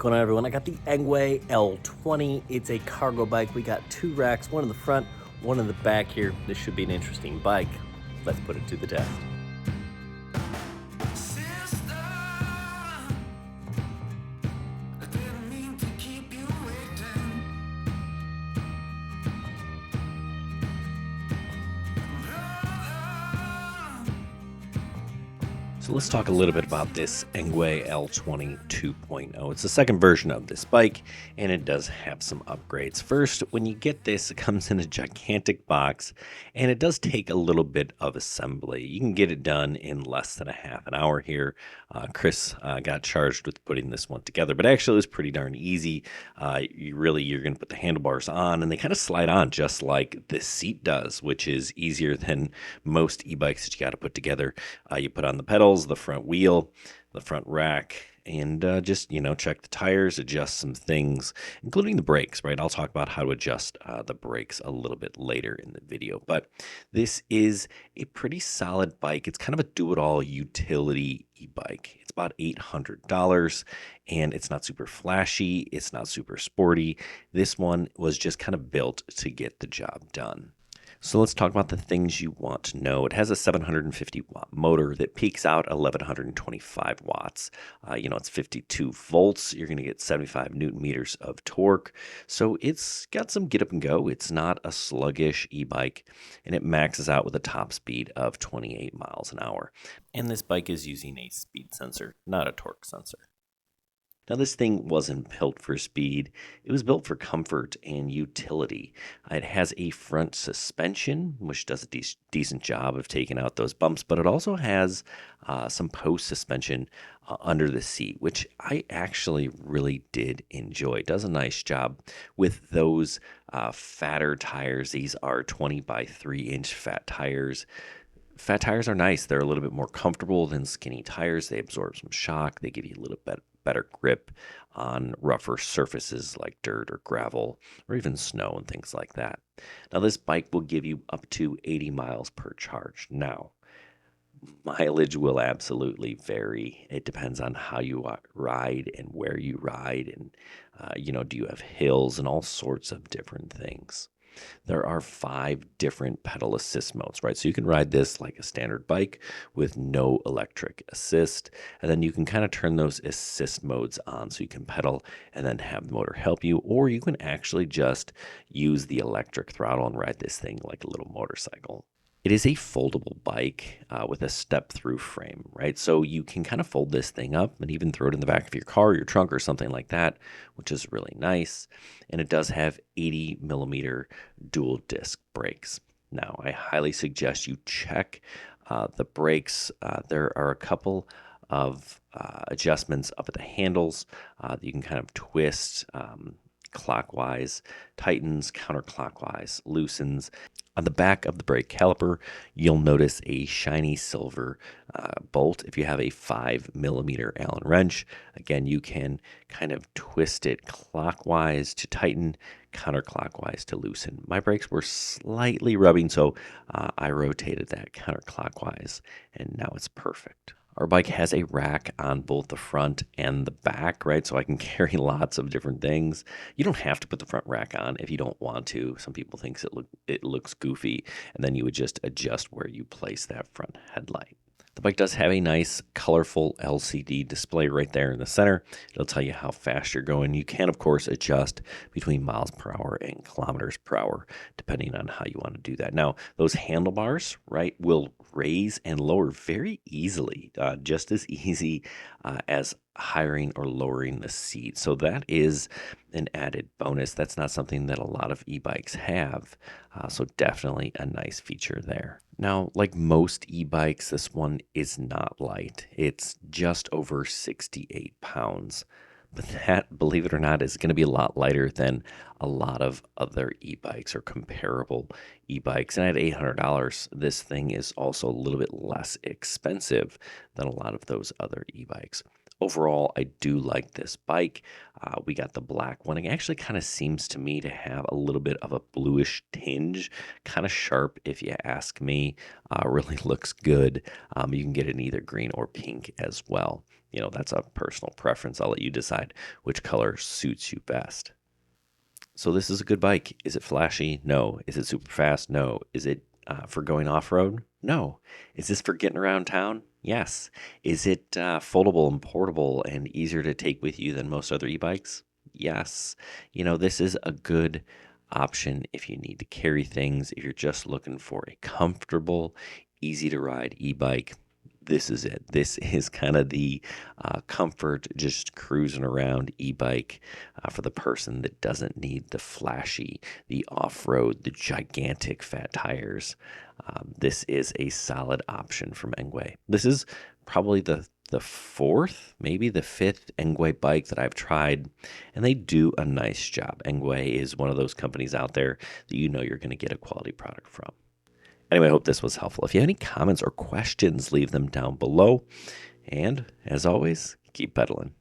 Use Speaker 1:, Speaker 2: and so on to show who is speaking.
Speaker 1: going on, everyone? I got the Engwe L20. It's a cargo bike. We got two racks, one in the front, one in the back here. This should be an interesting bike. Let's put it to the test. So let's talk a little bit about this Engwe L20 2.0. It's the second version of this bike, and it does have some upgrades. First, when you get this, it comes in a gigantic box, and it does take a little bit of assembly. You can get it done in less than a half an hour here. Chris got charged with putting this one together, but actually it was pretty darn easy. You're going to put the handlebars on, and they kind of slide on just like this seat does, which is easier than most e-bikes that you got to put together. You put on the pedals, the front wheel, the front rack, and just, check the tires, adjust some things, including the brakes, right? I'll talk about how to adjust the brakes a little bit later in the video, but this is a pretty solid bike. It's kind of a do-it-all utility e-bike. It's about $800, and it's not super flashy. It's not super sporty. This one was just kind of built to get the job done. So let's talk about the things you want to know. It has a 750 watt motor that peaks out 1125 watts. It's 52 volts. You're going to get 75 newton meters of torque. So it's got some get up and go. It's not a sluggish e-bike, and it maxes out with a top speed of 28 miles an hour. And this bike is using a speed sensor, not a torque sensor. Now, this thing wasn't built for speed. It was built for comfort and utility. It has a front suspension, which does a decent job of taking out those bumps, but it also has some post suspension under the seat, which I actually really did enjoy. It does a nice job with those fatter tires. These are 20 by 3-inch fat tires. Fat tires are nice. They're a little bit more comfortable than skinny tires. They absorb some shock. They give you a little bit better grip on rougher surfaces like dirt or gravel or even snow and things like that. Now, this bike will give you up to 80 miles per charge. Now, mileage will absolutely vary. It depends on how you ride and where you ride, and do you have hills and all sorts of different things. There are 5 different pedal assist modes, right? So you can ride this like a standard bike with no electric assist, and then you can kind of turn those assist modes on so you can pedal and then have the motor help you, or you can actually just use the electric throttle and ride this thing like a little motorcycle. It is a foldable bike with a step-through frame, right? So you can kind of fold this thing up and even throw it in the back of your car or your trunk or something like that, which is really nice. And it does have 80 millimeter dual disc brakes. Now, I highly suggest you check the brakes. There are a couple of adjustments up at the handles that you can kind of twist clockwise, tightens counterclockwise, loosens. On the back of the brake caliper, you'll notice a shiny silver bolt. If you have a 5 millimeter Allen wrench, again, you can kind of twist it clockwise to tighten, counterclockwise to loosen. My brakes were slightly rubbing, so I rotated that counterclockwise, and now it's perfect. Our bike has a rack on both the front and the back, right? So I can carry lots of different things. You don't have to put the front rack on if you don't want to. Some people think it looks goofy, and then you would just adjust where you place that front headlight. The bike does have a nice, colorful LCD display right there in the center. It'll tell you how fast you're going. You can, of course, adjust between miles per hour and kilometers per hour, depending on how you want to do that. Now, those handlebars, right, will raise and lower very easily, just as easy as highering or lowering the seat. So that is an added bonus. That's not something that a lot of e-bikes have. So definitely a nice feature there. Now, like most e-bikes, this one is not light. It's just over 68 pounds. But that, believe it or not, is going to be a lot lighter than a lot of other e-bikes or comparable e-bikes. And at $800, this thing is also a little bit less expensive than a lot of those other e-bikes. Overall, I do like this bike. We got the black one. It actually kind of seems to me to have a little bit of a bluish tinge, kind of sharp if you ask me. Really looks good. You can get it in either green or pink as well. that's a personal preference. I'll let you decide which color suits you best. So this is a good bike. Is it flashy? No. Is it super fast? No. Is it for going off-road? No. Is this for getting around town? Yes. Is it foldable and portable and easier to take with you than most other e-bikes? Yes. This is a good option if you need to carry things, if you're just looking for a comfortable, easy to ride e-bike. This is it. This is kind of the comfort, just cruising around e-bike for the person that doesn't need the flashy, the off-road, the gigantic fat tires. This is a solid option from Engwe. This is probably the fourth, maybe the fifth Engwe bike that I've tried, and they do a nice job. Engwe is one of those companies out there that you're going to get a quality product from. Anyway, I hope this was helpful. If you have any comments or questions, leave them down below. And as always, keep pedaling.